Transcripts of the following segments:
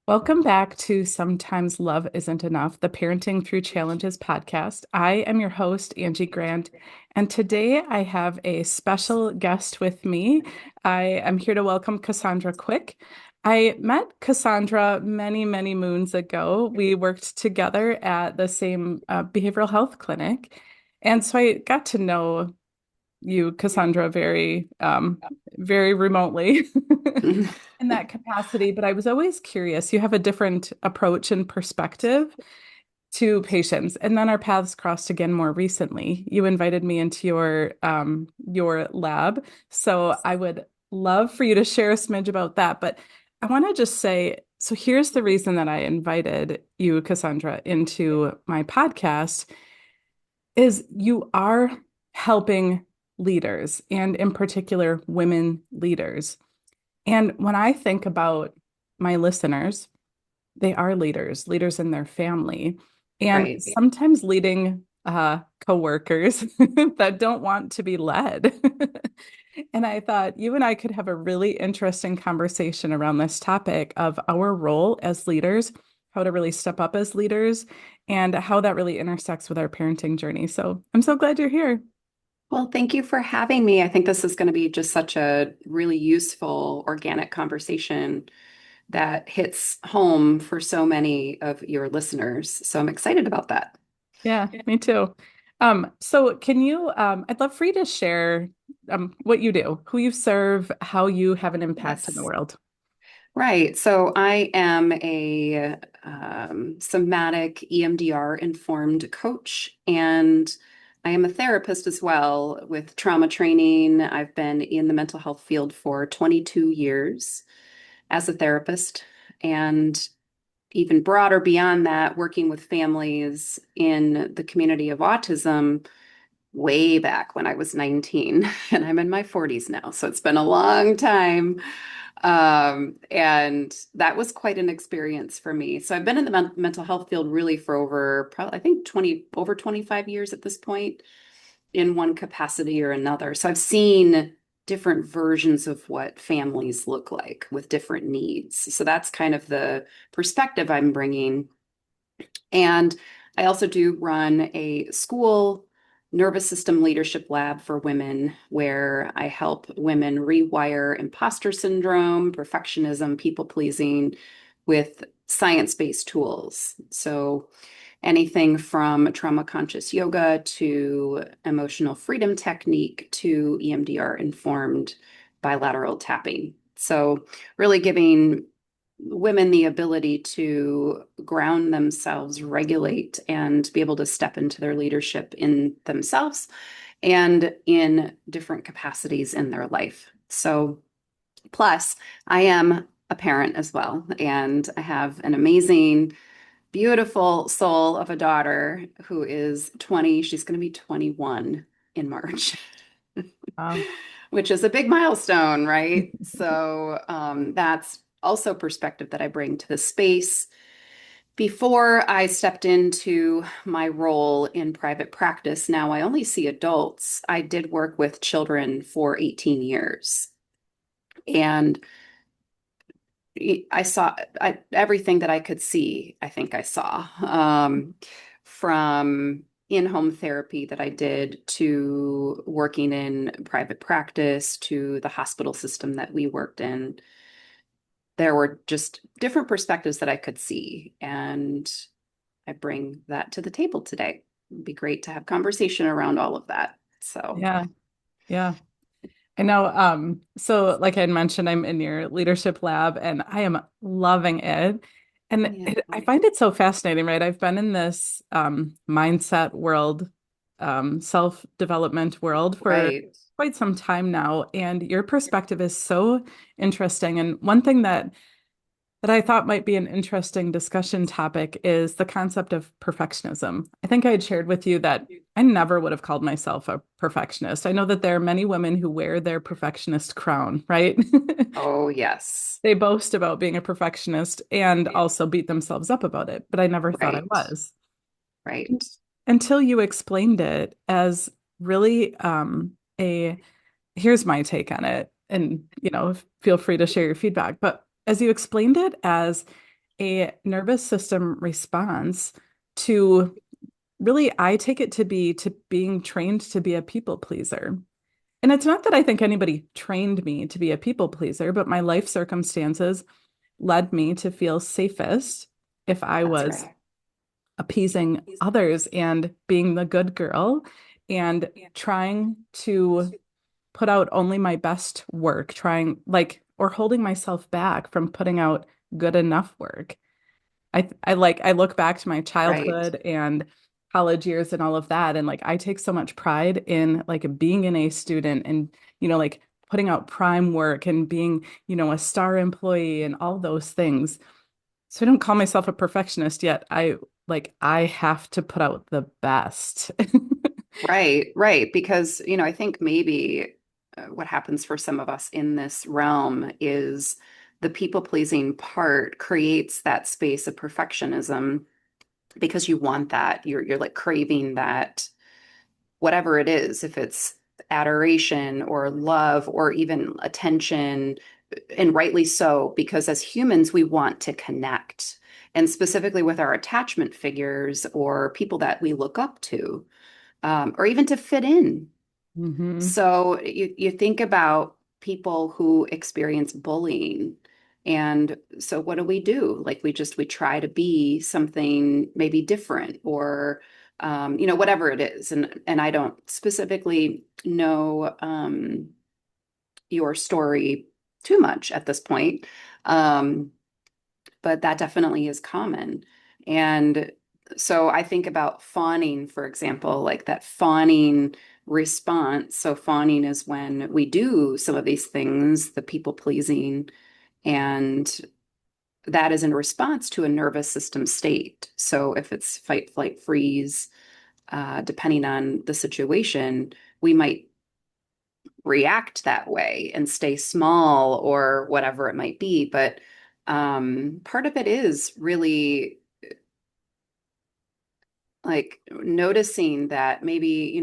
Welcome back to Sometimes Love Isn't Enough, the Parenting Through Challenges podcast. I am your host, Angie Grant, and today I have a special guest with me. I am here to welcome Cassandra Quick. I met Cassandra many, many moons ago. We worked together at the same behavioral health clinic. And so I got to know you, Cassandra, very remotely in that capacity. But I was always curious. You have a different approach and perspective to patients, and then our paths crossed again more recently. You invited me into your lab, so I would love for you to share a smidge about that. But I want to just say, so here's the reason that I invited you, Cassandra, into my podcast is you are helping leaders, and in particular, women leaders. And when I think about my listeners, they are leaders, leaders in their family, and Right. sometimes leading coworkers that don't want to be led. And I thought you and I could have a really interesting conversation around this topic of our role as leaders, how to really step up as leaders, and how that really intersects with our parenting journey. So I'm so glad you're here. Well, thank you for having me. I think this is going to be just such a really useful, organic conversation that hits home for so many of your listeners. So I'm excited about that. Yeah, me too. So can you, I'd love for you to share what you do, who you serve, how you have an impact in the Yes. world. Right. So I am a somatic EMDR informed coach, and I am a therapist as well with trauma training. I've been in the mental health field for 22 years as a therapist, and even broader beyond that, working with families in the community of autism way back when I was 19, and I'm in my 40s now. So it's been a long time. And that was quite an experience for me. So I've been in the mental health field really for over probably, I think 20, over 25 years at this point in one capacity or another. So I've seen different versions of what families look like with different needs. So that's kind of the perspective I'm bringing. And I also do run a school nervous system leadership lab for women where I help women rewire imposter syndrome, perfectionism, people pleasing with science-based tools. So anything from trauma conscious yoga to emotional freedom technique to EMDR informed bilateral tapping. So really giving women the ability to ground themselves, regulate, and be able to step into their leadership in themselves and in different capacities in their life. So, plus, I am a parent as well, and I have an amazing, beautiful soul of a daughter who is 20. She's going to be 21 in March. Wow. Which is a big milestone, right? So that's also perspective that I bring to the space. Before I stepped into my role in private practice, now I only see adults. I did work with children for 18 years. And everything that I could see, I think I saw, from in-home therapy that I did to working in private practice to the hospital system that we worked in. There were just different perspectives that I could see, and I bring that to the table today. It'd be great to have conversation around all of that. So, Yeah, yeah. I know. So like I mentioned, I'm in your leadership lab and I am loving it. And yeah, I find it so fascinating, right? I've been in this mindset world, self-development world for right. quite some time now. And your perspective is so interesting. And one thing that I thought might be an interesting discussion topic is the concept of perfectionism. I think I had shared with you that I never would have called myself a perfectionist. I know that there are many women who wear their perfectionist crown, right? Oh, yes. They boast about being a perfectionist and also beat themselves up about it, but I never thought I Right. was Right. until you explained it as really a here's my take on it. And, feel free to share your feedback. But as you explained it as a nervous system response to really, I take it to be to being trained to be a people pleaser. And it's not that I think anybody trained me to be a people pleaser, but my life circumstances led me to feel safest if I That's was right. appeasing others and being the good girl and trying to put out only my best work, trying like, or holding myself back from putting out good enough work. I look back to my Right. childhood and college years and all of that, and like I take so much pride in like being an A student and like putting out prime work and being a star employee and all those things. So I don't call myself a perfectionist yet. I have to put out the best. Right, right. Because, I think maybe what happens for some of us in this realm is the people pleasing part creates that space of perfectionism because you want that. You're like craving that, whatever it is, if it's adoration or love or even attention, and rightly so, because as humans, we want to connect. And specifically with our attachment figures or people that we look up to, or even to fit in. Hmm. So you think about people who experience bullying. And so what do? Like we try to be something maybe different or whatever it is. And I don't specifically know your story too much at this point. Um, but that definitely is common. And so I think about fawning, for example, like that fawning response. So fawning is when we do some of these things, the people pleasing, and that is in response to a nervous system state. So if it's fight, flight, freeze, depending on the situation, we might react that way and stay small or whatever it might be. But part of it is really like noticing that maybe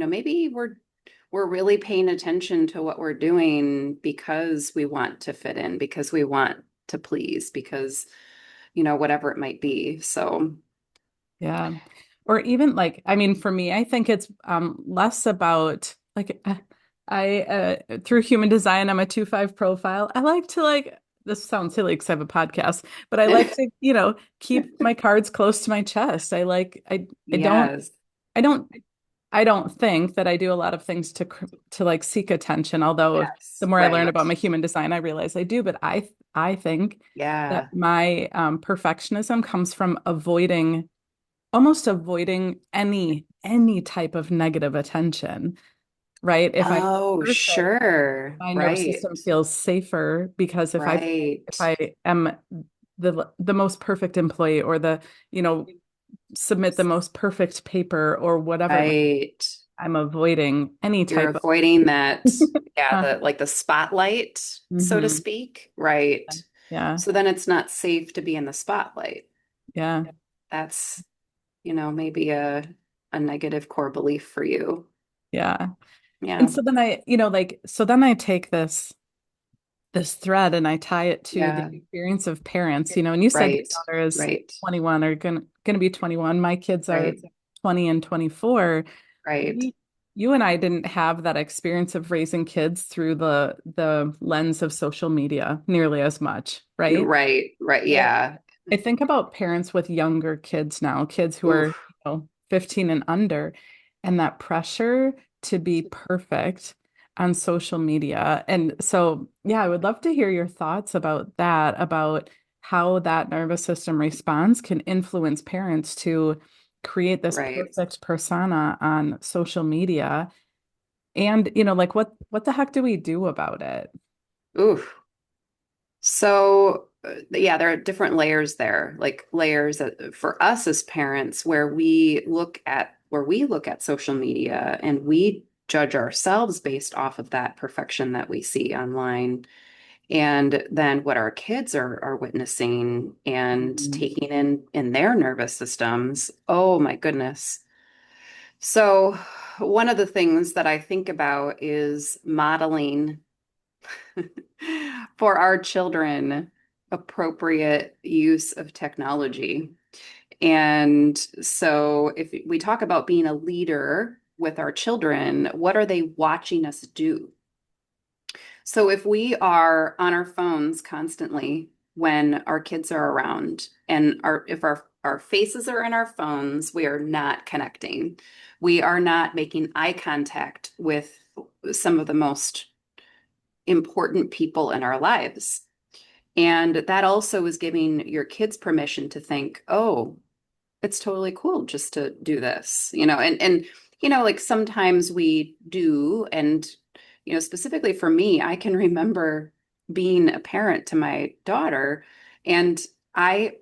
we're really paying attention to what we're doing because we want to fit in, because we want to please, because whatever it might be. So Yeah. Or even like, I mean, for me, I think it's less about like through human design, I'm a 2-5 profile. I like to like this sounds silly because I have a podcast, but I like to, keep my cards close to my chest. I don't yes, I don't I don't think that I do a lot of things to like seek attention, although the yes, more I learn right, about my human design, I realize I do, but I think that yeah. my perfectionism comes from almost avoiding any type of negative attention, right? If I'm Oh, perfect, sure, my nervous right, system feels safer because if right, I am the most perfect employee or you know, submit the most perfect paper or whatever it might, right. I'm avoiding any You're type of avoiding that, yeah, uh, the like the spotlight, so to hmm. speak, right? Yeah, So then it's not safe to be in the spotlight. yeah, That's, maybe a negative core belief for you. yeah. And Yeah. so then so then I take this thread and I tie it to the Yeah. experience of parents, and you said your Right. daughter is Right. 21 or gonna be 21. My kids are Right. 20 and 24. Right. We, you and I didn't have that experience of raising kids through the lens of social media nearly as much, right? Right. Right. I Yeah. I think about parents with younger kids now, kids who are, Oof. 15 and under, and that pressure to be perfect on social media. And so, yeah, I would love to hear your thoughts about that, about how that nervous system response can influence parents to create this Right. perfect persona on social media. And, like what the heck do we do about it? Oof. So, yeah, there are different layers there, like layers for us as parents, where we look at social media and we judge ourselves based off of that perfection that we see online, and then what our kids are witnessing and Mhm. taking in their nervous systems. Oh my goodness. So, one of the things that I think about is modeling for our children. appropriate use of technology. And so if we talk about being a leader with our children, what are they watching us do? So if we are on our phones constantly when our kids are around and if our faces are in our phones, we are not connecting. We are not making eye contact with some of the most important people in our lives. And that also is giving your kids permission to think, oh, it's totally cool just to do this, and like sometimes we do, and specifically for me, I can remember being a parent to my daughter, and I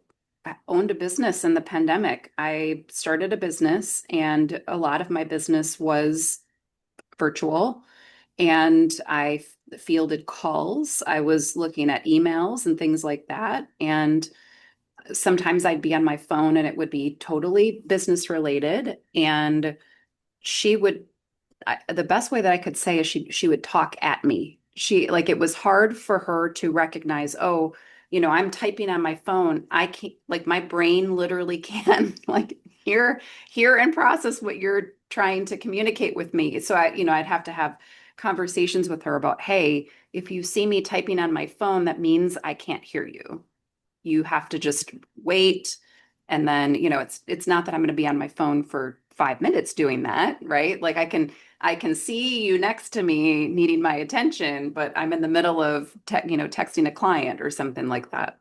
owned a business in the pandemic. I started a business, and a lot of my business was virtual, and I fielded calls. I was looking at emails and things like that, and sometimes I'd be on my phone and it would be totally business related. And she would, the best way that I could say is she would talk at me. She like it was hard for her to recognize, oh, I'm typing on my phone. I can't like my brain literally can like hear and process what you're trying to communicate with me. So I'd have to have conversations with her about, hey, if you see me typing on my phone, that means I can't hear you. You have to just wait. And then, it's not that I'm going to be on my phone for 5 minutes doing that, right? Like I can see you next to me needing my attention, but I'm in the middle of texting a client or something like that.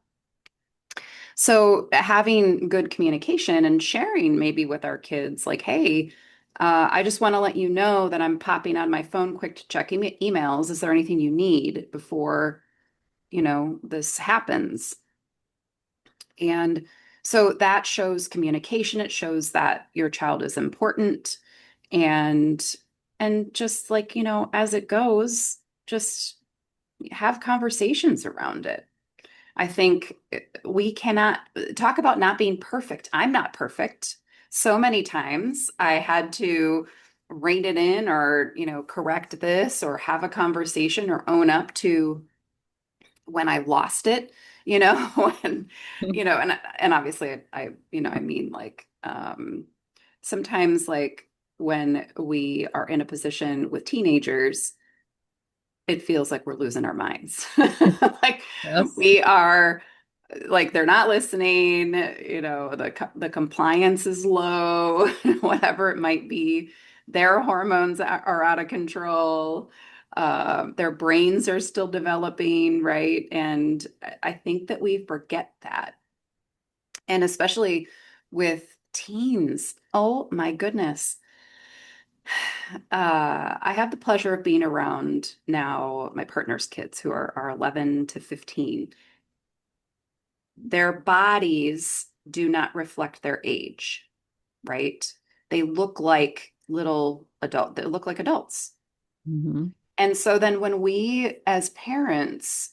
So having good communication and sharing maybe with our kids, like, hey, I just want to let you know that I'm popping on my phone quick to check emails. Is there anything you need before, this happens? And so that shows communication. It shows that your child is important, and just like, as it goes, just have conversations around it. I think we cannot talk about not being perfect. I'm not perfect. So many times I had to rein it in or, correct this or have a conversation or own up to when I lost it, and and obviously I mean like sometimes like when we are in a position with teenagers, it feels like we're losing our minds. Like Yes. we are like they're not listening, the compliance is low, whatever it might be. Their hormones are out of control. Their brains are still developing, right? And I think that we forget that. And especially with teens, oh my goodness. I have the pleasure of being around now my partner's kids who are 11 to 15. Their bodies do not reflect their age, right? They look like they look like adults. Mhm. And so then when we as parents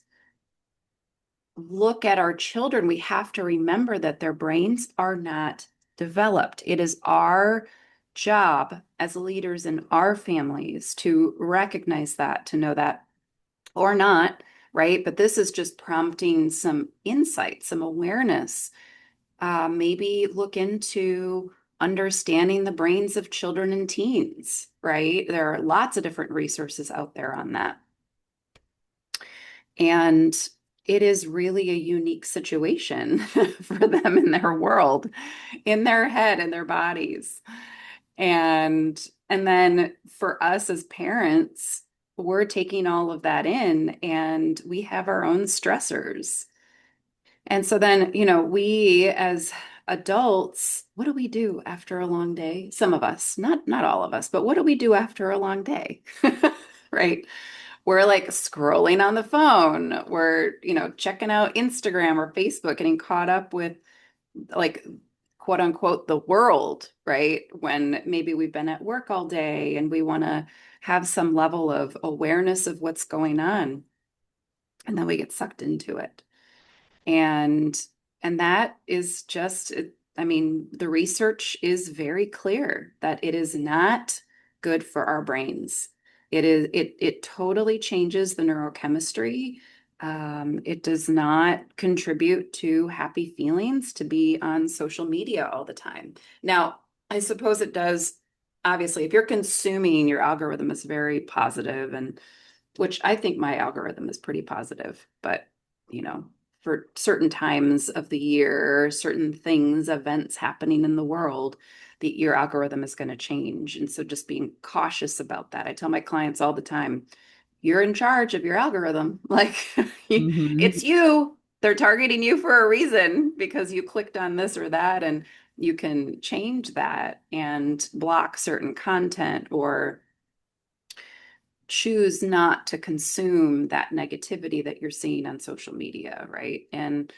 look at our children, we have to remember that their brains are not developed. It is our job as leaders in our families to recognize that, to know that, or not, right? But this is just prompting some insight, some awareness. Maybe look into understanding the brains of children and teens, right? There are lots of different resources out there on that. And it is really a unique situation for them in their world, in their head, in their bodies. And then for us as parents, we're taking all of that in and we have our own stressors. And so then, we as adults, what do we do after a long day? Some of us, not all of us, but what do we do after a long day? Right? We're like scrolling on the phone. We're, checking out Instagram or Facebook, getting caught up with like quote unquote the world, right? When maybe we've been at work all day and we want to have some level of awareness of what's going on. And then we get sucked into it. And that is just, I mean, the research is very clear that it is not good for our brains. It totally changes the neurochemistry. It does not contribute to happy feelings to be on social media all the time. Now, I suppose it does. Obviously, if you're consuming, your algorithm is very positive, and which I think my algorithm is pretty positive, but you know, for certain times of the year, certain things, events happening in the world, your algorithm is going to change. And so just being cautious about that. I tell my clients all the time, you're in charge of your algorithm. Like Hmm. it's you. They're targeting you for a reason because you clicked on this or that, and you can change that and block certain content or choose not to consume that negativity that you're seeing on social media, right? And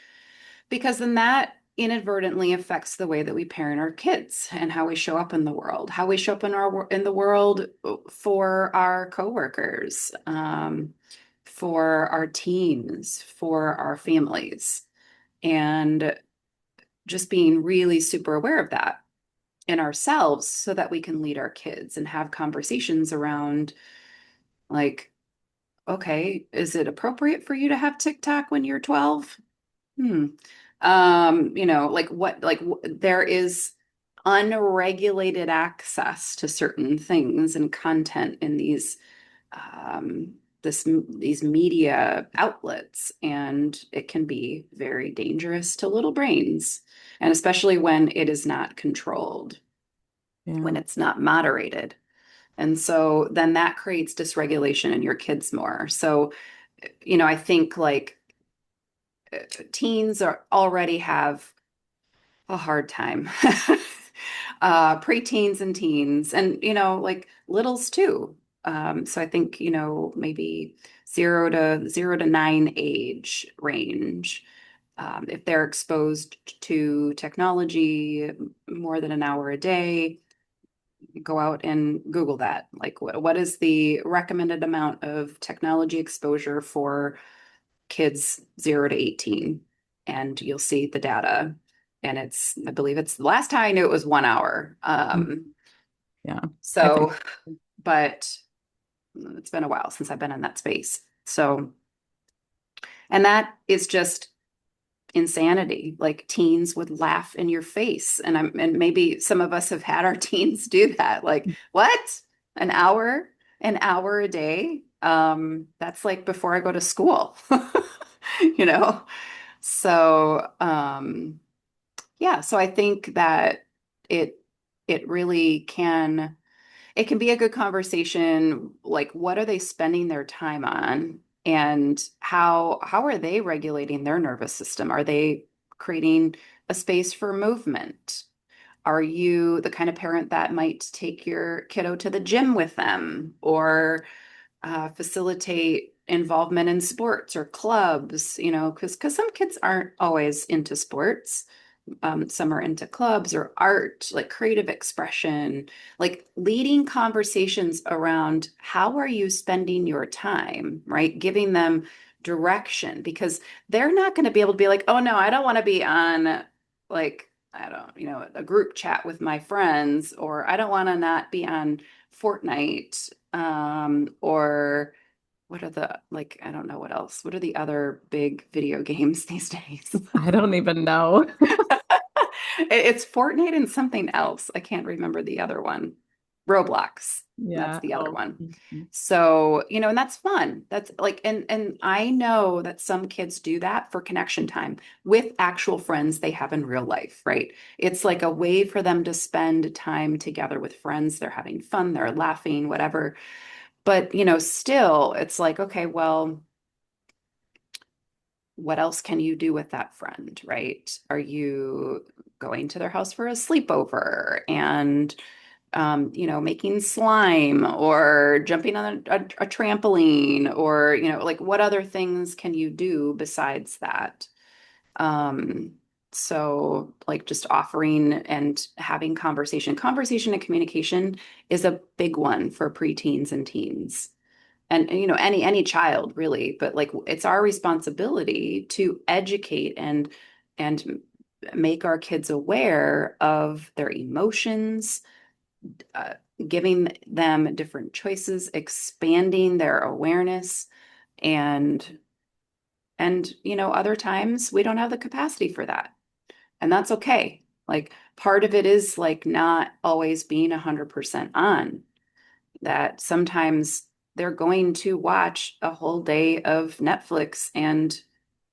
because then that inadvertently affects the way that we parent our kids and how we show up in the world, how we show up in the world for our coworkers, for our teams, for our families, and just being really super aware of that in ourselves so that we can lead our kids and have conversations around like, okay, is it appropriate for you to have TikTok when you're 12? Hmm. Like there is unregulated access to certain things and content in um these media outlets, and it can be very dangerous to little brains, and especially when it is not controlled, when Yeah. it's not moderated. And so then that creates dysregulation in your kids more. So, I think like teens are already have a hard time. Preteens and teens, and like littles too. So I think, maybe 0 to 9 age range. If they're exposed to technology more than an hour a day, go out and Google that. Like, what is the recommended amount of technology exposure for kids 0 to 18? And you'll see the data. And I believe it's the last time I knew it was 1 hour. Mm. Yeah. I think. So, but it's been a while since I've been in that space. So, and that is just insanity. Like teens would laugh in your face. And maybe some of us have had our teens do that. Like, what? An hour? An hour a day? That's like before I go to school. you know? So, yeah, so I think that it it really can be a good conversation, like what are they spending their time on, and how are they regulating their nervous system? Are they creating a space for movement? Are you the kind of parent that might take your kiddo to the gym with them, or facilitate involvement in sports or clubs, because some kids aren't always into sports. Some are into clubs or art, like creative expression, like leading conversations around how are you spending your time, right? Giving them direction, because they're not going to be able to be like, oh no, I don't want to be on like, I don't, a group chat with my friends, or I don't want to not be on Fortnite, or what are the, like, I don't know what else. What are the other big video games these days? I don't even know. It's Fortnite and something else. I can't remember the other one. Roblox. That's Yeah. the other Oh. one. Mhm. So, and that's fun. That's like, and I know that some kids do that for connection time with actual friends they have in real life, right? It's like a way for them to spend time together with friends. They're having fun, they're laughing, whatever. But, still, it's like, okay, well, what else can you do with that friend, right? Are you going to their house for a sleepover and, making slime or jumping on a trampoline, or, like what other things can you do besides that? Um, so like just offering and having conversation and communication is a big one for preteens and teens, and any child really, but like it's our responsibility to educate and make our kids aware of their emotions, uh, giving them different choices, expanding their awareness, and And, other times we don't have the capacity for that. And that's okay. Like part of it is like not always being 100% on, that sometimes they're going to watch a whole day of Netflix and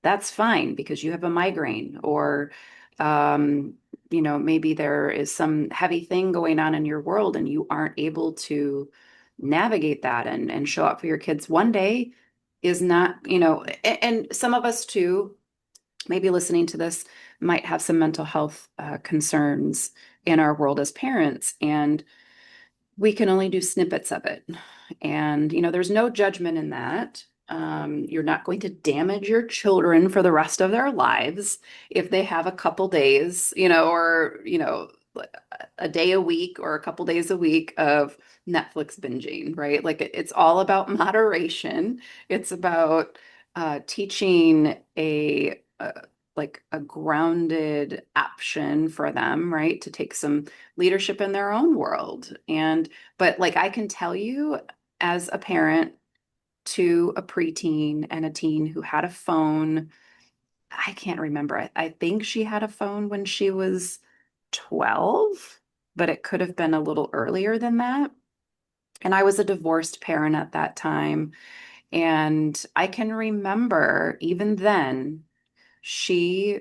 that's fine because you have a migraine or um, maybe there is some heavy thing going on in your world and you aren't able to navigate that and show up for your kids. One day is not, and some of us too, maybe listening to this might have some mental health concerns in our world as parents. And we can only do snippets of it. And, there's no judgment in that. You're not going to damage your children for the rest of their lives if they have a couple days, or, a day a week or a couple days a week of Netflix binging, right? Like it's all about moderation. It's about teaching like a grounded option for them, right? To take some leadership in their own world. But like I can tell you as a parent to a preteen and a teen who had a phone, I can't remember. I think she had a phone when she was 12, but it could have been a little earlier than that. And I was a divorced parent at that time. And I can remember even then, she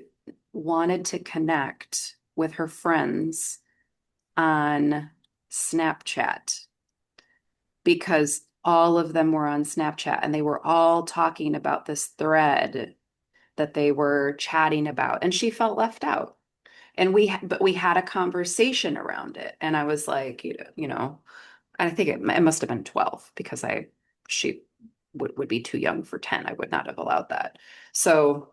wanted to connect with her friends on Snapchat because all of them were on Snapchat and they were all talking about this thread that they were chatting about and she felt left out. And but we had a conversation around it and I was like, I think it must have been 12 because she would be too young for 10. I would not have allowed that. So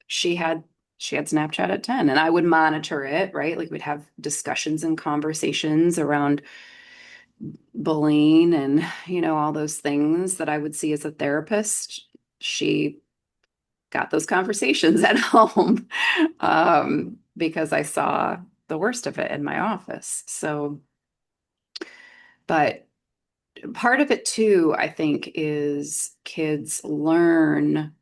she had she had Snapchat at 10 and I would monitor it, right? Like we'd have discussions and conversations around bullying and, all those things that I would see as a therapist. She got those conversations at home because I saw the worst of it in my office. So, but part of it too, I think, is kids learn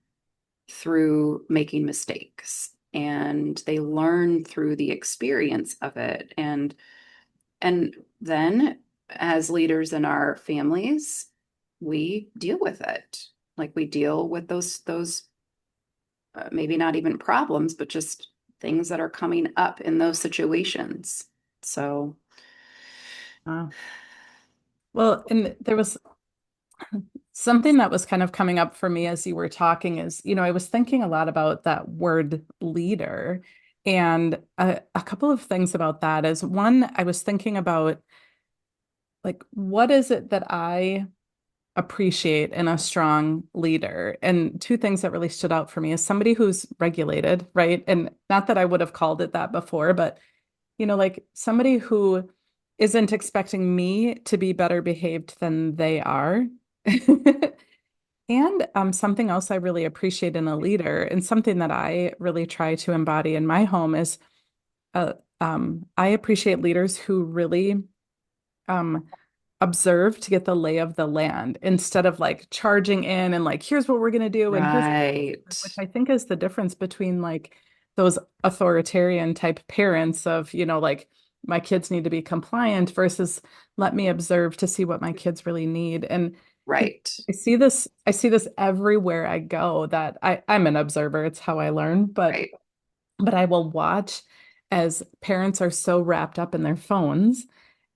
through making mistakes and they learn through the experience of it. And then as leaders in our families, we deal with it. Like we deal with those maybe not even problems, but just things that are coming up in those situations. So, Wow. Well, and there was something that was kind of coming up for me as you were talking is, I was thinking a lot about that word leader. And a couple of things about that is one, I was thinking about like, what is it that I appreciate in a strong leader? And two things that really stood out for me is somebody who's regulated, right? And not that I would have called it that before, but, like somebody who isn't expecting me to be better behaved than they are. And something else I really appreciate in a leader, and something that I really try to embody in my home is I appreciate leaders who really um, observe to get the lay of the land instead of like charging in and like, here's what we're going to do. And here's, right, which I think is the difference between like those authoritarian type parents of, like, my kids need to be compliant versus let me observe to see what my kids really need. And right, I see this everywhere I go that I'm an observer. It's how I learn, but right, I will watch as parents are so wrapped up in their phones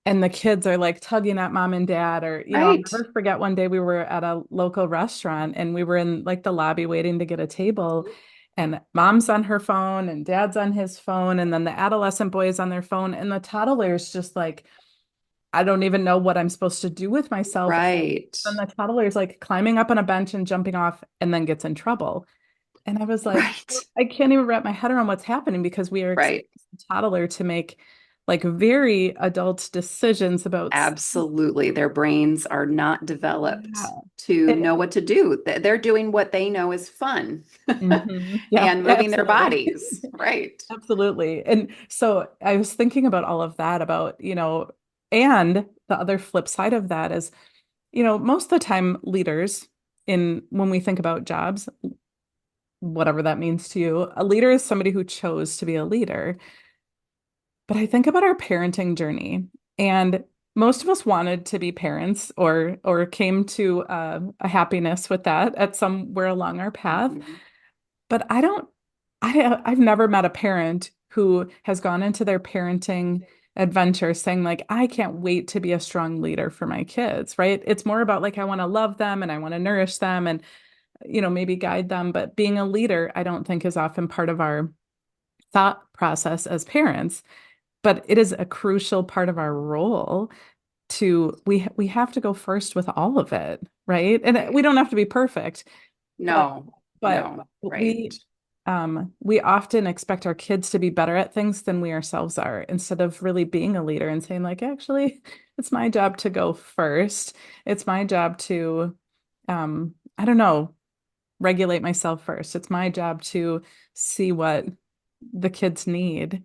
and the kids are like tugging at mom and dad or I'll right, never forget one day we were at a local restaurant and we were in like the lobby waiting to get a table and mom's on her phone and dad's on his phone and then the adolescent boy is on their phone and the toddler's just like I don't even know what I'm supposed to do with myself. right, And the toddler's like climbing up on a bench and jumping off and then gets in trouble. And I was like, right, I can't even wrap my head around what's happening because we are expecting right. the toddler to make like very adult decisions about Absolutely. Their brains are not developed yeah. to It, know what to do. They're doing what they know is fun Yeah, and moving their absolutely. bodies. Right. Absolutely. And so I was thinking about all of that about, and the other flip side of that is, most of the time leaders in when we think about jobs whatever that means to you. A leader is somebody who chose to be a leader. But I think about our parenting journey, and most of us wanted to be parents or came to a happiness with that at somewhere along our path. Mhm. But I've never met a parent who has gone into their parenting adventure saying like, I can't wait to be a strong leader for my kids, right? It's more about like, I want to love them and I want to nourish them and, maybe guide them. But being a leader, I don't think is often part of our thought process as parents, but it is a crucial part of our role to we have to go first with all of it, right? And we Right. don't have to be perfect, but No, but no, right. we often expect our kids to be better at things than we ourselves are, instead of really being a leader and saying like, actually, it's my job to go first. It's my job to I don't know, regulate myself first. It's my job to see what the kids need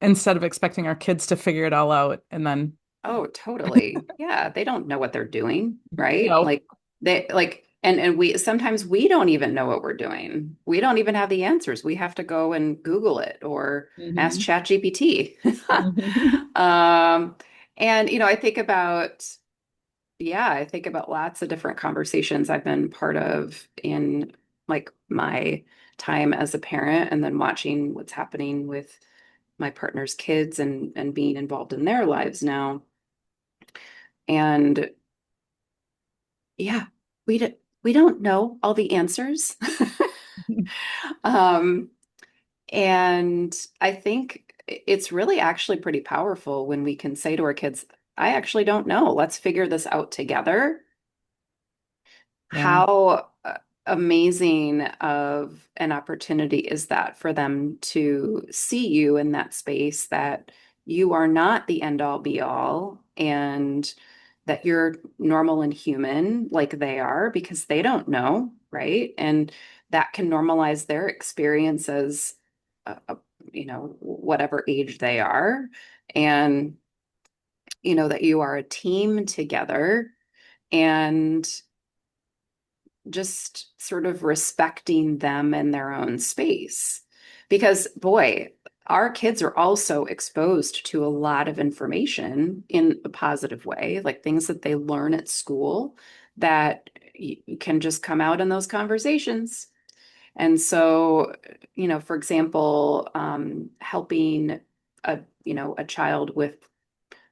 instead of expecting our kids to figure it all out and then Oh, totally. Yeah, they don't know what they're doing, right? no. Like they like and we sometimes we don't even know what we're doing. We don't even have the answers. We have to go and Google it or ask Mhm. ChatGPT. Mhm. Um, and I think about yeah, I think about lots of different conversations I've been part of in like my time as a parent and then watching what's happening with my partner's kids and being involved in their lives now. And yeah, we don't know all the answers. Um, and I think it's really actually pretty powerful when we can say to our kids, I actually don't know. Let's figure this out together. Yeah. How amazing of an opportunity is that for them to see you in that space, that you are not the end all be all and that you're normal and human like they are because they don't know, right? And that can normalize their experiences, uh, whatever age they are. And, that you are a team together and just sort of respecting them in their own space. Because, boy, our kids are also exposed to a lot of information in a positive way, like things that they learn at school that can just come out in those conversations. And so, for example, helping a child with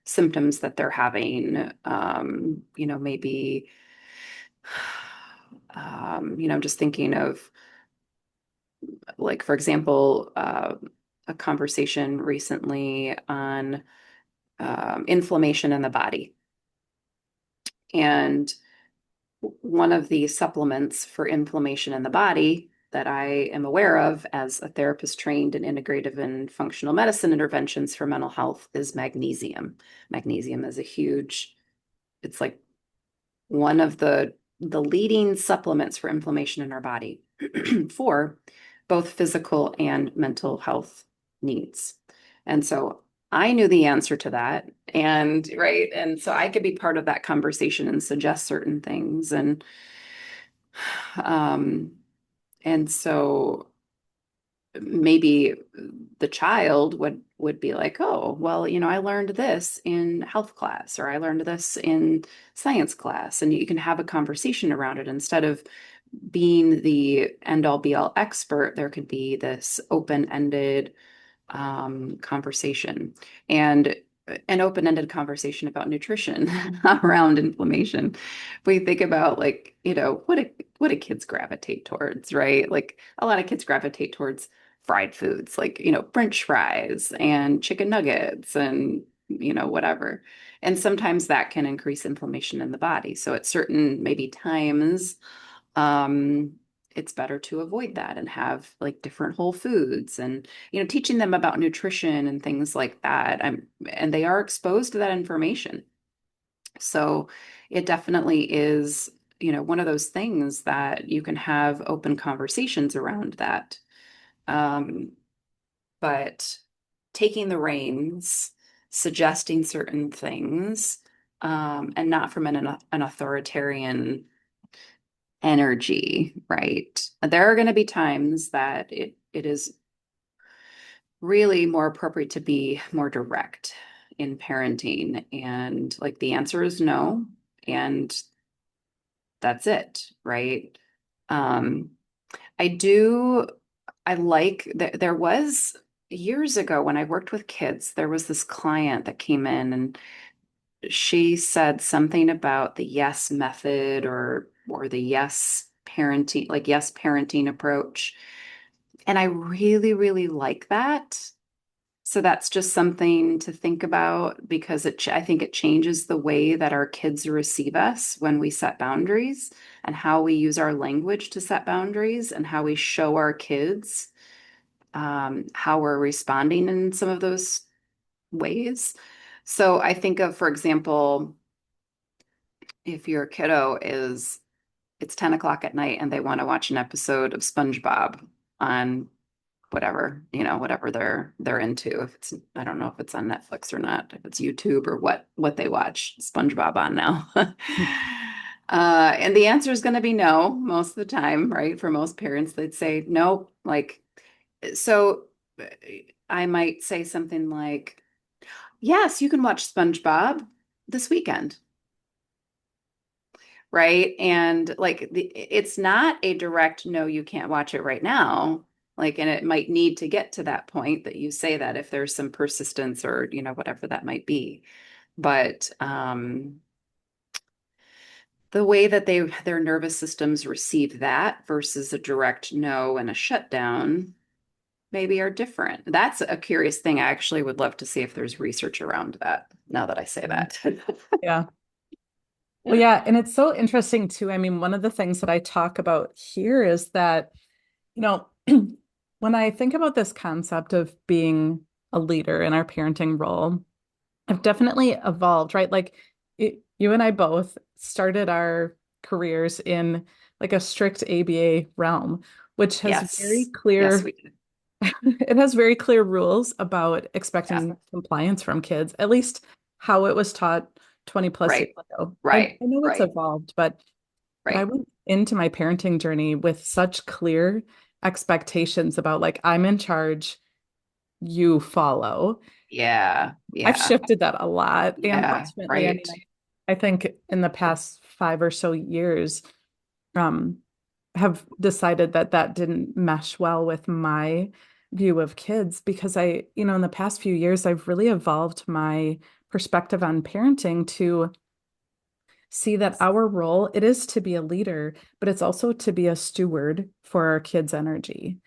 symptoms that they're having, maybe just thinking of like, for example, a conversation recently on inflammation in the body. And one of the supplements for inflammation in the body that I am aware of as a therapist trained in integrative and functional medicine interventions for mental health is magnesium. Magnesium is a huge, it's like one of the leading supplements for inflammation in our body for both physical and mental health needs. And so I knew the answer to that. And right. And so I could be part of that conversation and suggest certain things. Um, and so maybe the child would be like, oh, well, I learned this in health class, or I learned this in science class, and you can have a conversation around it instead of being the end all be all expert. There could be this open-ended conversation and an open-ended conversation about nutrition around inflammation. We think about like, what do kids gravitate towards, right? Like a lot of kids gravitate towards fried foods, like, French fries and chicken nuggets and, whatever. And sometimes that can increase inflammation in the body. So at certain maybe times, um, it's better to avoid that and have like different whole foods and teaching them about nutrition and things like that. And they are exposed to that information. So it definitely is, one of those things that you can have open conversations around that. Um, but taking the reins, suggesting certain things, and not from an authoritarian energy, right? There are going to be times that it is really more appropriate to be more direct in parenting. And like the answer is no. And that's it, right? Um, I do, I like that there was years ago when I worked with kids, there was this client that came in and she said something about the yes method or the yes parenting, like yes parenting approach. And I really, really like that. So that's just something to think about because I think it changes the way that our kids receive us when we set boundaries and how we use our language to set boundaries and how we show our kids how we're responding in some of those ways. So I think of, for example, if your kiddo is it's 10 o'clock at night and they want to watch an episode of SpongeBob on whatever, whatever they're into. If it's, I don't know if it's on Netflix or not, if it's YouTube or what they watch SpongeBob on now. And the answer is going to be no most of the time, right? For most parents, they'd say no. Like, so I might say something like, yes, you can watch SpongeBob this weekend. Right. And like it's not a direct no, you can't watch it right now. Like, and it might need to get to that point that you say that if there's some persistence or, whatever that might be. But the way that their nervous systems receive that versus a direct no and a shutdown maybe are different. That's a curious thing. I actually would love to see if there's research around that now that I say that. Yeah. Well, yeah. And it's so interesting too. I mean, one of the things that I talk about here is that, you know, when I think about this concept of being a leader in our parenting role, I've definitely evolved, right? Like you and I both started our careers in like a strict ABA realm, which has very Yes. Yes, clear, we did. it has very clear rules about Yeah. expecting compliance from kids, at least how it was taught 20 plus years Right. ago. I Right. know it's Right. evolved, but I Right. went into my parenting journey with such clear expectations about like I'm in charge, you follow. Yeah, I've yeah, shifted that a lot. And yeah, ultimately, I mean, right. I think in the past 5 or so years, um, have decided that that didn't mesh well with my view of kids because in the past few years, I've really evolved my perspective on parenting to see that our role, it is to be a leader, but it's also to be a steward for our kids' energy.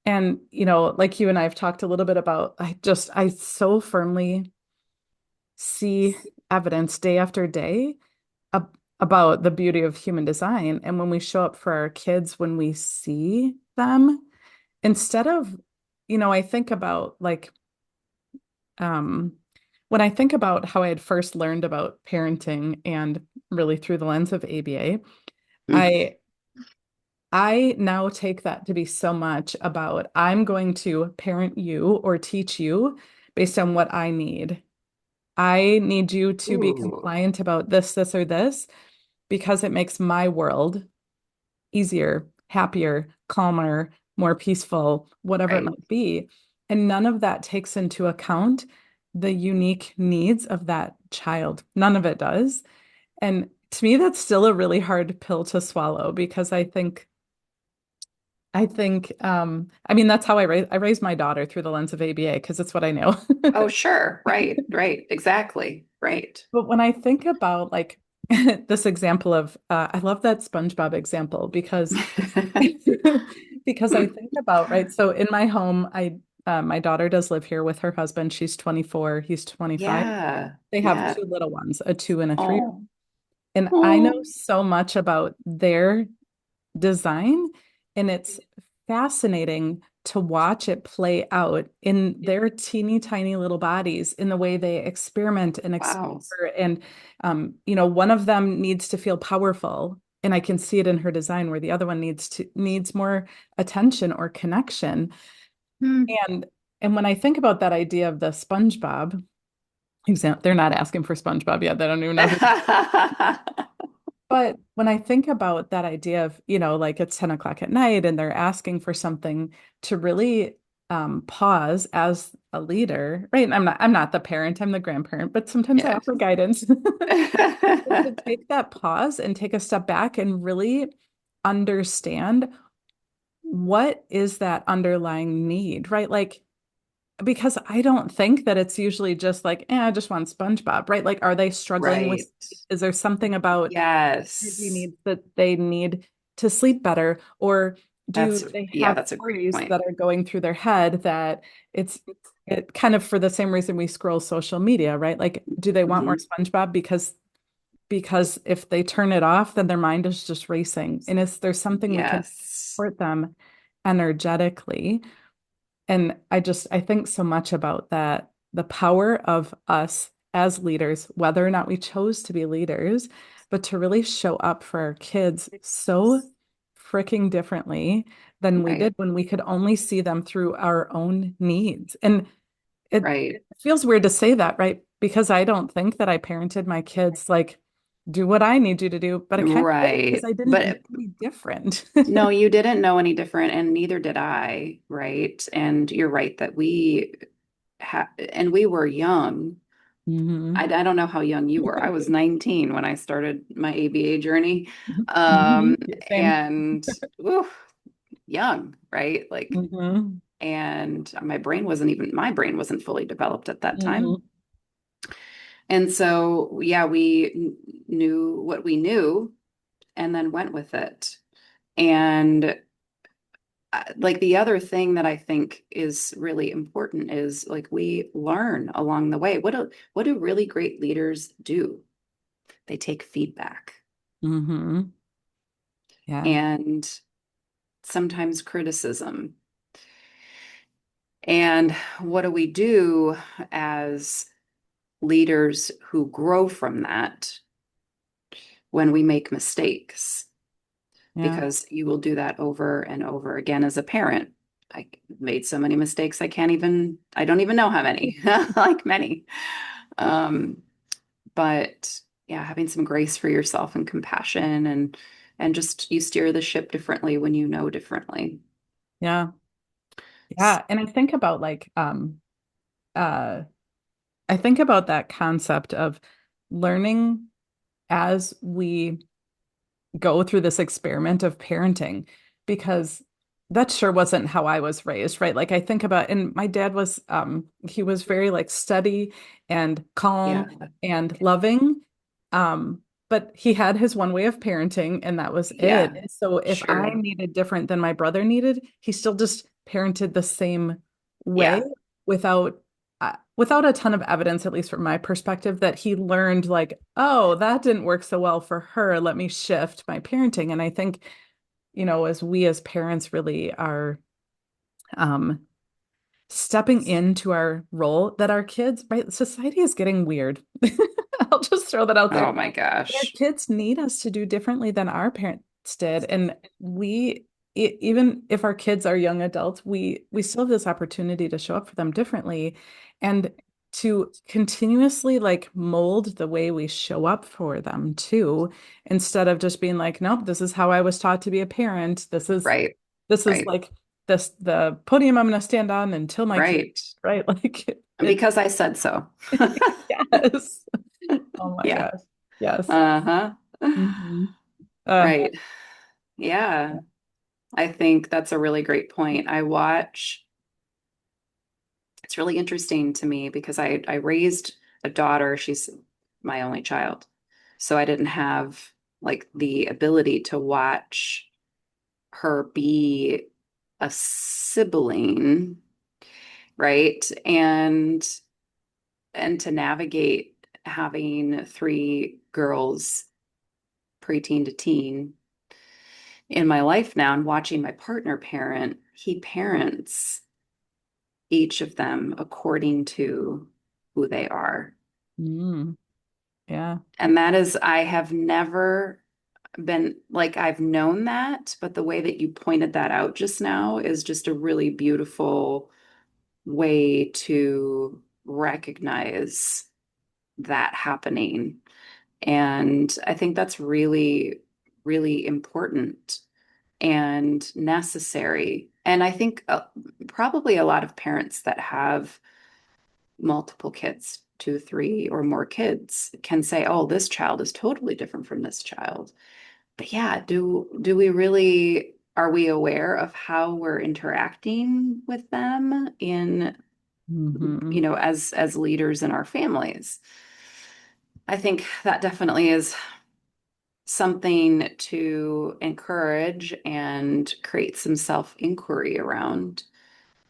And, like you and I have talked a little bit about, I so firmly see evidence day after day about the beauty of human design. And when we show up for our kids, when we see them, instead of, I think about like, um, when I think about how I had first learned about parenting and really through the lens of ABA, Mm. I I now take that to be so much about I'm going to parent you or teach you based on what I need. I need you to be Ooh, compliant about this, this, or this because it makes my world easier, happier, calmer, more peaceful, whatever it right. might be. And none of that takes into account the unique needs of that child. None of it does. And to me, that's still a really hard pill to swallow because I mean, that's how I raised my daughter through the lens of ABA because it's what I know. Oh, sure. Right, right. Exactly. Right. But when I think about like this example of, I love that SpongeBob example because because I think about, right? So in my home, my daughter does live here with her husband. She's 24, he's 25. Yeah, They have yeah. two little ones, a 2 and a 3. Oh, And I know oh, so much about their design, and it's fascinating to watch it play out in their teeny tiny little bodies in the way they experiment and wow. explore. And one of them needs to feel powerful, and I can see it in her design where the other one needs more attention or connection. Hmm. And when I think about that idea of the SpongeBob example, they're not asking for SpongeBob yet. They don't even know who. But when I think about that idea of, like it's 10 o'clock at night and they're asking for something to really pause as a leader, right? And I'm not the parent, I'm the grandparent, but sometimes I Yeah. offer guidance. But to take that pause and take a step back and really understand what is that underlying need, right? Like, because I don't think that it's usually just like, I just want SpongeBob, right? Like, are they struggling with, Right. is there something about energy Yes. needs that they need to sleep better? Or do they Yeah, have that's a great worries point. that are going through their head that it's it kind of for the same reason we scroll social media, right? Like, do they want more Mhm. SpongeBob because if they turn it off, then their mind is just racing. And is there something we can Yes. support them energetically? And I think so much about that, the power of us as leaders, whether or not we chose to be leaders, but to really show up for our kids so freaking differently than we Right. did when we could only see them through our own needs. And it Right. feels weird to say that, right? Because I don't think that I parented my kids like, do what I need you to do, but I kind of did because Right. I didn't know But any different. no, you didn't know any different, and neither did I, right? And you're right that we were young. Hmm. I don't know how young you were. I was 19 when I started my ABA journey. Hmm. Same. And ooh, young, right? Like, Hmm. and my brain wasn't fully developed at that time. Hmm. And so, yeah, knew what we knew and then went with it. And like the other thing that I think is really important is like we learn along the way. What do really great leaders do? They take feedback Hmm. Yeah. and sometimes criticism. And what do we do as leaders who grow from that when we make mistakes? Yeah. Because you will do that over and over again as a parent. I made so many mistakes, I don't even know how many, like many. Um, but yeah, having some grace for yourself and compassion and just you steer the ship differently when you know differently. Yeah. Yeah. And uh I think about that concept of learning as we go through this experiment of parenting because that sure wasn't how I was raised, right? Like I think about, and my dad was he was very like steady and Yeah, calm and loving. But he had his one way of parenting and that was it. yeah, And so if I sure. needed different than my brother needed, he still just parented the same way Yeah, without without a ton of evidence, at least from my perspective, that he learned like, oh, that didn't work so well for her. Let me shift my parenting. And I think, as we as parents really are um, stepping into our role that our kids, right? Society is getting weird. I'll just throw that out there. oh my Our gosh. kids need us to do differently than our parents did. And even if our kids are young adults, we still have this opportunity to show up for them differently and to continuously like mold the way we show up for them too, instead of just being like, nope, this is how I was taught to be a parent. This is Right, this is right, like the podium I'm going to stand on until my kid, right. right? Like it, Because I said so. yes. Oh my Yeah. gosh. Yes. Uh-huh. Hmm. Right. Yeah. I think that's a really great point. It's really interesting to me because I raised a daughter. She's my only child. So I didn't have like the ability to watch her be a sibling, right? And to navigate having three girls, preteen to teen, in my life now and watching my partner parent, he parents each of them according to who they are. Mm, yeah. And that is, I have never been like, I've known that, but the way that you pointed that out just now is just a really beautiful way to recognize that happening. And I think that's really, really important and necessary. And I think probably a lot of parents that have multiple kids, two, three, or more kids, can say, "Oh, this child is totally different from this child." But yeah, do we really are we aware of how we're interacting with them in, Hmm. as leaders in our families? I think that definitely is something to encourage and create some self-inquiry around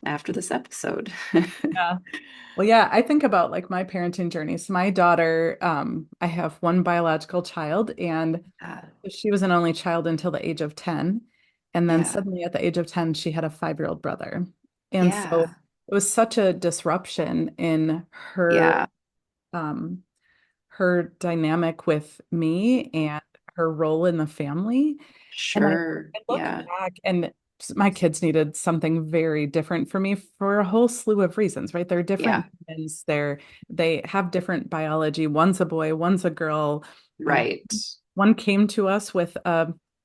after this episode. Yeah. Well, yeah, I think about like my parenting journey. So my daughter, I have one biological child, and Uh, she was an only child until the age of 10. And then yeah, suddenly at the age of 10, she had a 5-year-old brother. And so yeah, it was such a disruption in yeah, um, her dynamic with me and her role in the family. And sure, I look yeah, back, and my kids needed something very different for me for a whole slew of reasons, right? They're yeah, different humans. They have different biology. One's a boy, one's a girl. Um, right. one came to us with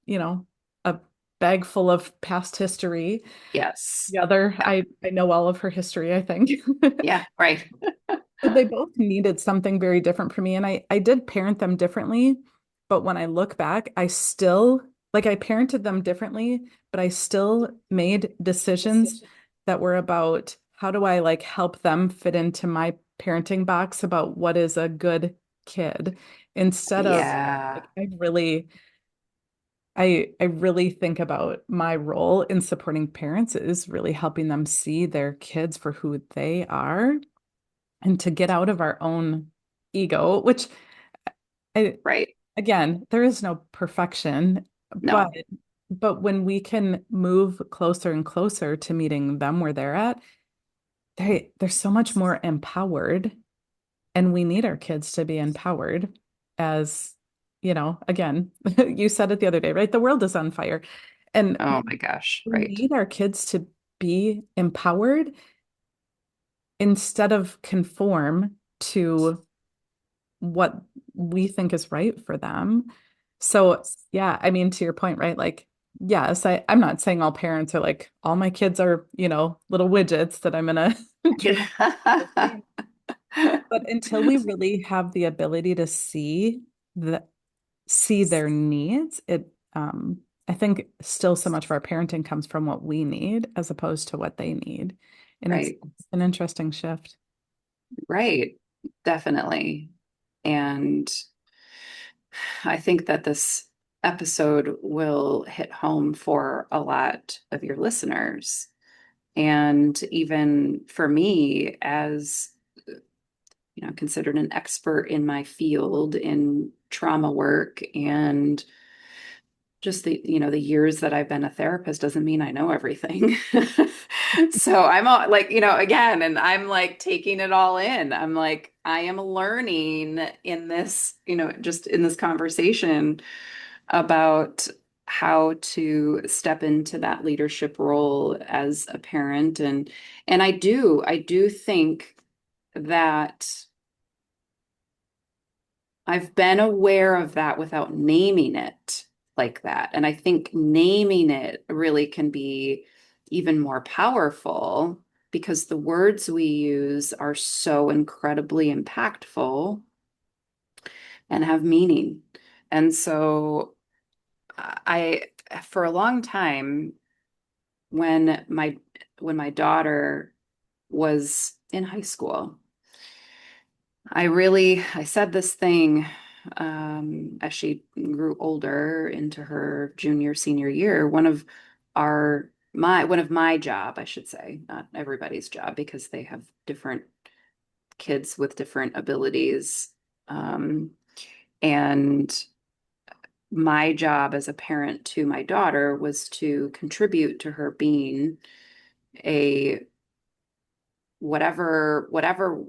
you know, a bag full of past history. Yes. The other, Yeah, I know all of her history, I think. yeah, right. So they both needed something very different for me. And I did parent them differently. But when I look back, I still, like, I parented them differently, but I still made decisions that were about how do I like help them fit into my parenting box about what is a good kid instead of Yeah, like, I really think about my role in supporting parents is really helping them see their kids for who they are and to get out of our own ego, which I, right. again, there is no perfection, but No, when we can move closer and closer to meeting them where they're at, they're so much more empowered, and we need our kids to be empowered as, again, you said it the other day, right? The world is on fire, and oh my gosh, we right. need our kids to be empowered instead of conform to what we think is right for them. So, yeah, I mean, to your point, right? Like, yes, I'm not saying all parents are like, all my kids are, little widgets that I'm gonna train. But until we really have the ability to the see their needs, I think still so much of our parenting comes from what we need as opposed to what they need. And it's Right, an interesting shift. right. Definitely. And I think that this episode will hit home for a lot of your listeners. And even for me, as considered an expert in my field in trauma work, and just the years that I've been a therapist doesn't mean I know everything. So I'm all, like, again, and I'm like taking it all in. I'm like, I am learning in this, just in this conversation about how to step into that leadership role as a parent. And I do think that I've been aware of that without naming it like that. And I think naming it really can be even more powerful because the words we use are so incredibly impactful and have meaning. And so I, for a long time, when my daughter was in high school, I said this thing as she grew older into her junior, senior year. One of my job, I should say, not everybody's job because they have different kids with different abilities. Um, and my job as a parent to my daughter was to contribute to her being a whatever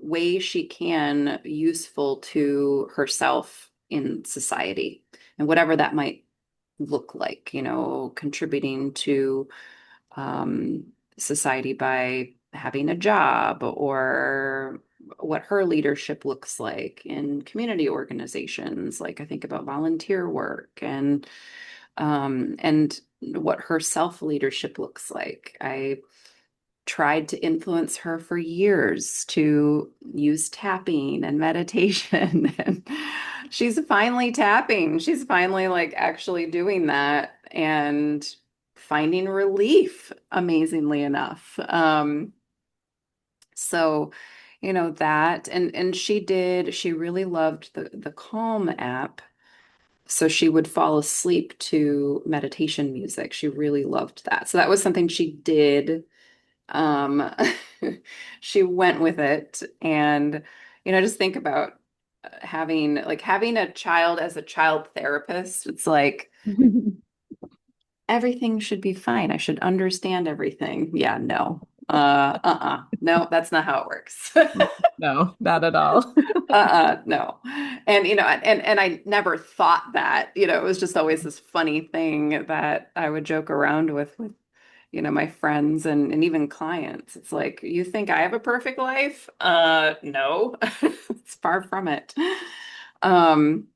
way she can useful to herself in society, and whatever that might look like, contributing to society by having a job or what her leadership looks like in community organizations. Like I think about volunteer work and what her self leadership looks like. I tried to influence her for years to use tapping and meditation. And she's finally tapping. She's finally like actually doing that and finding relief, amazingly enough. So, that and she really loved the Calm app. So she would fall asleep to meditation music. She really loved that. So that was something she did. Um, she went with it. And, just think about having a child as a child therapist. It's like everything should be fine. I should understand everything. Yeah, no. No, that's not how it works. No, not at all. No. And and I never thought that, it was just always this funny thing that I would joke around with my friends and even clients. It's like, you think I have a perfect life? No. It's far from it. Um,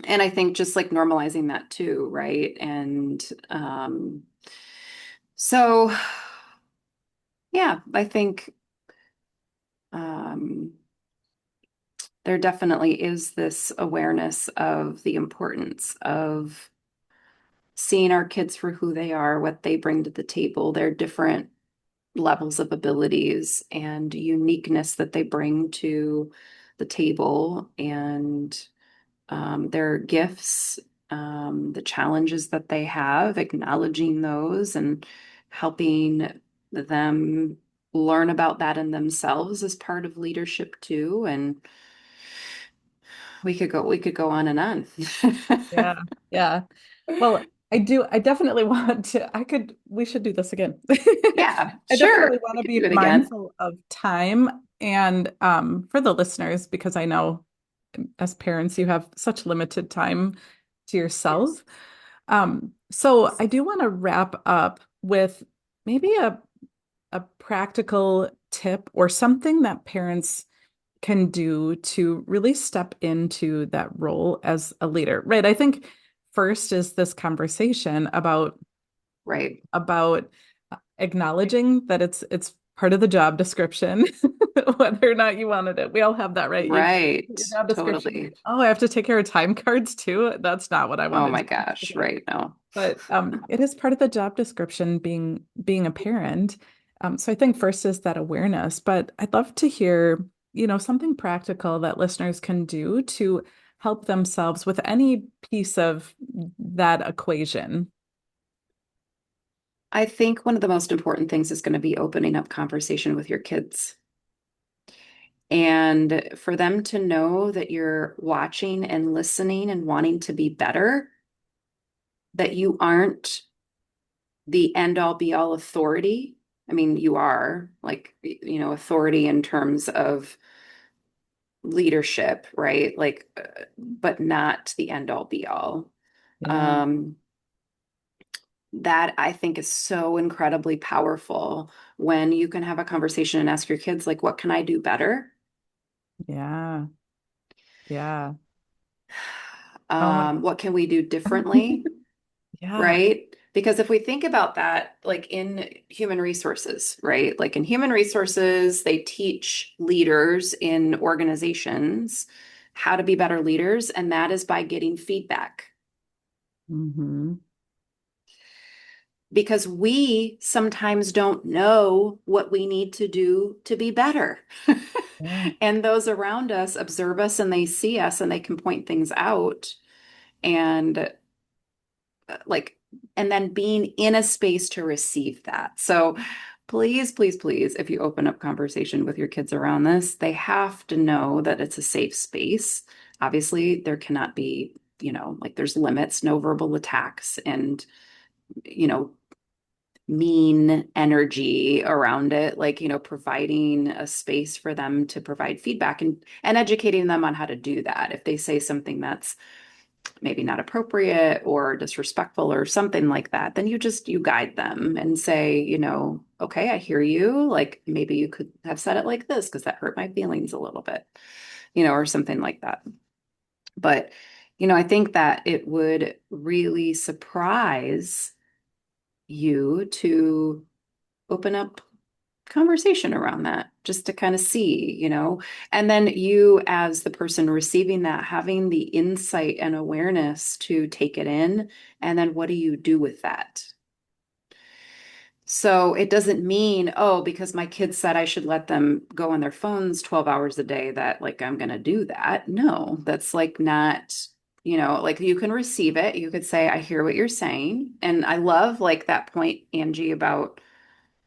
and I think just like normalizing that too, right? And so yeah, I think um there definitely is this awareness of the importance of seeing our kids for who they are, what they bring to the table, their different levels of abilities and uniqueness that they bring to the table, and their gifts, the challenges that they have, acknowledging those and helping them learn about that in themselves as part of leadership too. And we could go on and on. Yeah, yeah. Well, I definitely want to, we should do this again. Yeah, I definitely sure. want We to could do be it again. mindful of time and for the listeners, because I know as parents, you have such limited time to yourself. Yes. So I do want to wrap up with maybe a practical tip or something that parents can do to really step into that role as a leader, right? I think first is this conversation Right. about acknowledging that it's part of the job description, whether or not you wanted it. We all have that, right? You Right. your job description. Totally. Oh, I have to take care of time cards too. That's not what I Oh wanted my to do. gosh. Okay. Right. No. But it is part of the job description being a parent. So I think first is that awareness, but I'd love to hear, something practical that listeners can do to help themselves with any piece of that equation. I think one of the most important things is going to be opening up conversation with your kids and for them to know that you're watching and listening and wanting to be better, that you aren't the end all be all authority. I mean, you are like, authority in terms of leadership, right? Like, but not the end all be all. Yeah. Um, that I think is so incredibly powerful when you can have a conversation and ask your kids, like, what can I do better? Yeah. Yeah. Oh my. What can we do differently? Yeah. Right? Because if we think about that, like in human resources, right? Like in human resources, they teach leaders in organizations how to be better leaders, and that is by getting feedback. Hmm. Because we sometimes don't know what we need to do to be better. Yeah. And those around us observe us and they see us and they can point things out. And like, and then being in a space to receive that. So please, please, please, if you open up conversation with your kids around this, they have to know that it's a safe space. Obviously, there cannot be, like there's limits, no verbal attacks and, you know, mean energy around it, like, providing a space for them to provide feedback and educating them on how to do that. If they say something that's maybe not appropriate or disrespectful or something like that, then you guide them and say, okay, I hear you. Like maybe you could have said it like this because that hurt my feelings a little bit, or something like that. But, I think that it would really surprise you to open up conversation around that just to kind of see, and then you as the person receiving that, having the insight and awareness to take it in, and then what do you do with that? So it doesn't mean, oh, because my kids said I should let them go on their phones 12 hours a day, that like I'm going to do that. No, that's like not, like you can receive it. You could say, I hear what you're saying. And I love like that point, Angie, about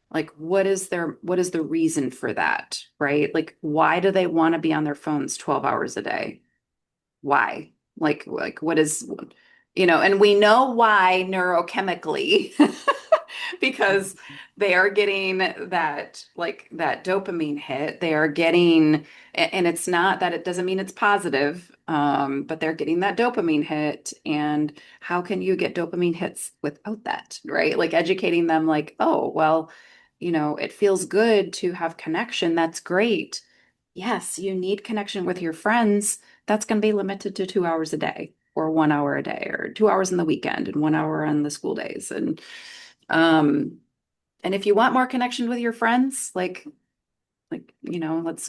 like what is the reason for that, right? Like why do they want to be on their phones 12 hours a day? Why? Like what is, and we know why neurochemically because they are getting that like that dopamine hit. They are getting, and it's not that, it doesn't mean it's positive, but they're getting that dopamine hit. And how can you get dopamine hits without that, right? Like educating them like, oh, well, it feels good to have connection. That's great. Yes, you need connection with your friends. That's going to be limited to 2 hours a day or 1 hour a day or 2 hours in the weekend and 1 hour on the school days. Um, and if you want more connection with your friends, let's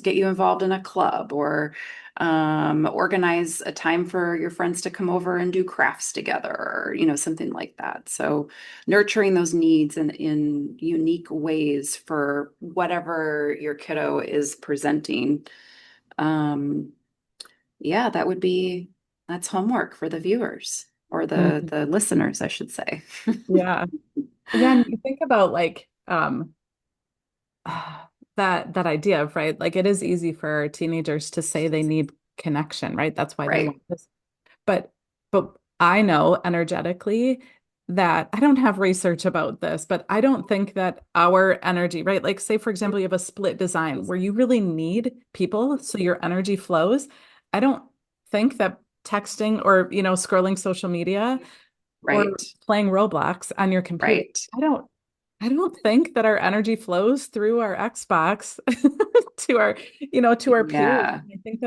get you involved in a club or organize a time for your friends to come over and do crafts together or, something like that. So nurturing those needs in unique ways for whatever your kiddo is presenting. Um, yeah, that's homework for the viewers or the Mhm. the listeners, I should say. Yeah. Yeah, and you think about like that idea of, right, like it is easy for teenagers to say they need connection, right? That's why they Right, want this. But I know energetically that I don't have research about this, but I don't think that our energy, right? Like say for example, you have a split design where you really need people so your energy flows. I don't think that texting or, scrolling social media or right, playing Roblox on your computer. right. I don't think that our energy flows through our Xbox to our peers. Yeah, And I think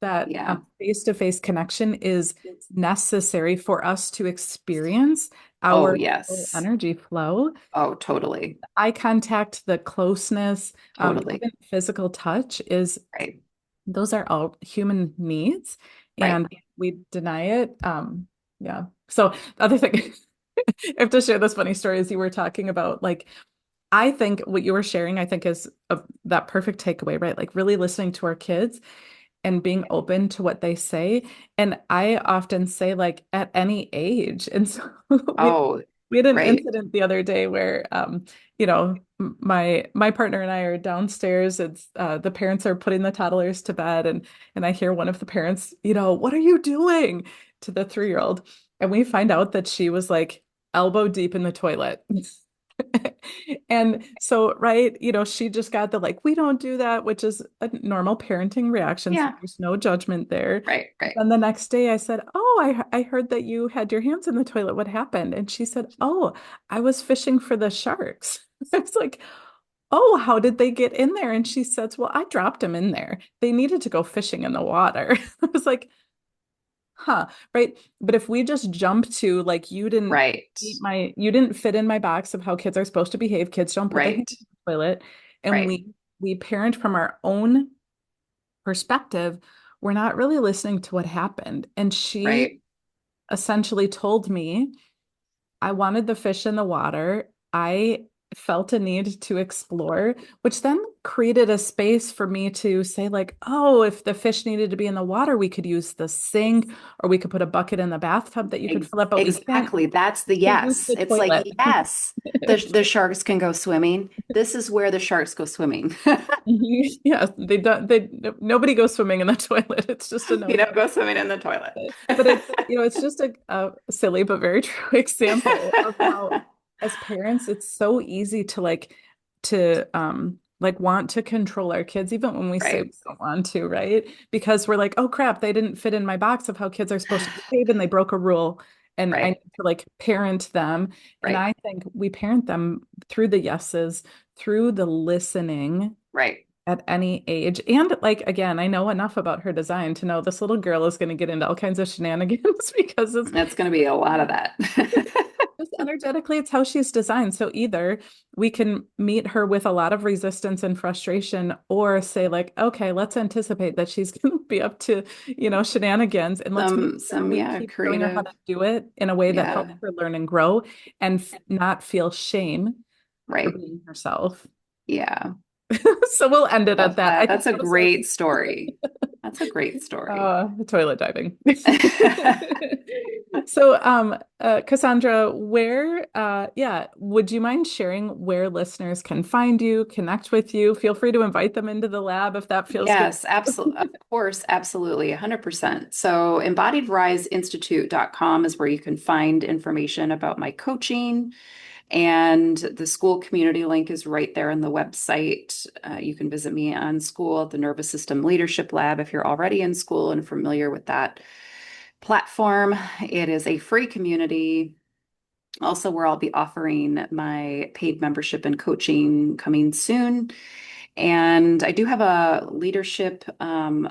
that yeah. face-to-face connection is necessary for us to experience Oh, our full yes. energy flow. Oh, totally, Eye contact, the closeness, totally. even physical touch is Right. those are all human needs, Right. and we deny it. Yeah. So the other thing, I have to share this funny story as you were talking about, like, I think what you were sharing, I think is that perfect takeaway, right? Like really listening to our kids and being open to what they say. And I often say like at any age. And so Oh, we had an right. incident the other day where my partner and I are downstairs. It's the parents are putting the toddlers to bed, and I hear one of the parents, what are you doing to the 3-year-old? And we find out that she was like elbow deep in the toilet. And so, right, she just got the like, we don't do that, which is a normal parenting reaction. So Yeah. there's no judgment there. Right. But Right. then the next day I said, oh, I heard that you had your hands in the toilet. What happened? And she said, oh, I was fishing for the sharks. I was like, oh, how did they get in there? And she says, well, I dropped them in there. They needed to go fishing in the water. I was like, huh, right. But if we just jump to like Right. you didn't fit in my box of how kids are supposed to behave. Kids don't put their hands Right. in the toilet. And Right. we parent from our own perspective, we're not really listening to what happened. And she Right. essentially told me I wanted the fish in the water. I felt a need to explore, which then created a space for me to say, like, oh, if the fish needed to be in the water, we could use the sink or we could put a bucket in the bathtub that you could fill up, but we Exactly. That's the can't use yes. the It's like, toilet. yes, the sharks can go swimming. This is where the sharks go swimming. Yeah, nobody goes swimming in the toilet. It's just a no-no. Go swimming in the toilet. But it's just a silly but very true example of how, as parents, it's so easy to like to like want to control our kids, even when we say we Right. don't want to, right? Because we're like, oh crap, they didn't fit in my box of how kids are supposed to behave and they broke a rule and I Right. need to like parent them. And Right. I think we parent them through the yeses, through the listening Right. at any age. And like again, I know enough about her design to know this little girl is going to get into all kinds of shenanigans because it's That's going to be a lot of that. just energetically, it's how she's designed. So either we can meet her with a lot of resistance and frustration, or say, like, okay, let's anticipate that she's going to be up to, shenanigans, and let's make sure we Yeah, keep showing her how creative. to do it in a way that helps Yeah. her learn and grow and not feel shame for Right. being herself. Yeah. So we'll end it at Love that. that. I think That's a that was a great story. That's a great story. toilet diving. So, Cassandra, yeah, would you mind sharing where listeners can find you, connect with you? Feel free to invite them into the lab if that feels good. Yes, absolutely. Of course, absolutely. 100%. So embodiedriseinstitute.com is where you can find information about my coaching, and the Skool community link is right there on the website. You can visit me on Skool at the Nervous System Leadership Lab if you're already in Skool and familiar with that platform. It is a free community. Also, where I'll be offering my paid membership and coaching coming soon. And I do have a leadership, I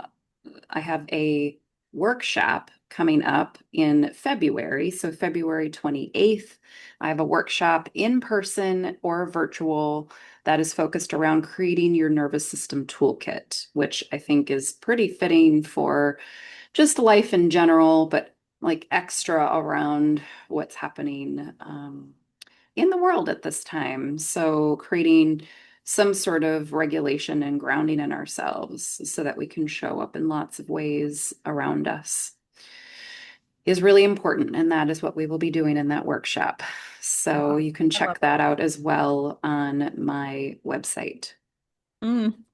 have a workshop coming up in February. So, February 28th, I have a workshop in person or virtual that is focused around creating your nervous system toolkit, which I think is pretty fitting for just life in general, but like extra around what's happening in the world at this time. So, creating some sort of regulation and grounding in ourselves so that we can show up in lots of ways around us is really important. And that is what we will be doing in that workshop. So, Oh, you can I love check it. that out as well on my website.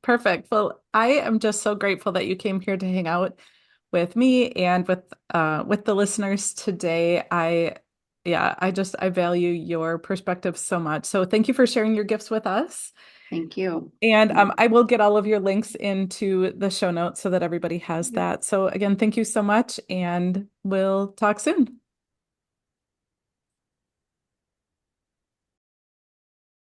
Perfect. Well, I am just so grateful that you came here to hang out with me and with the listeners today. I value your perspective so much. So thank you for sharing your gifts with us. Thank you. And I will get all of your links into the show notes so that everybody has that. So again, thank you so much, and we'll talk soon.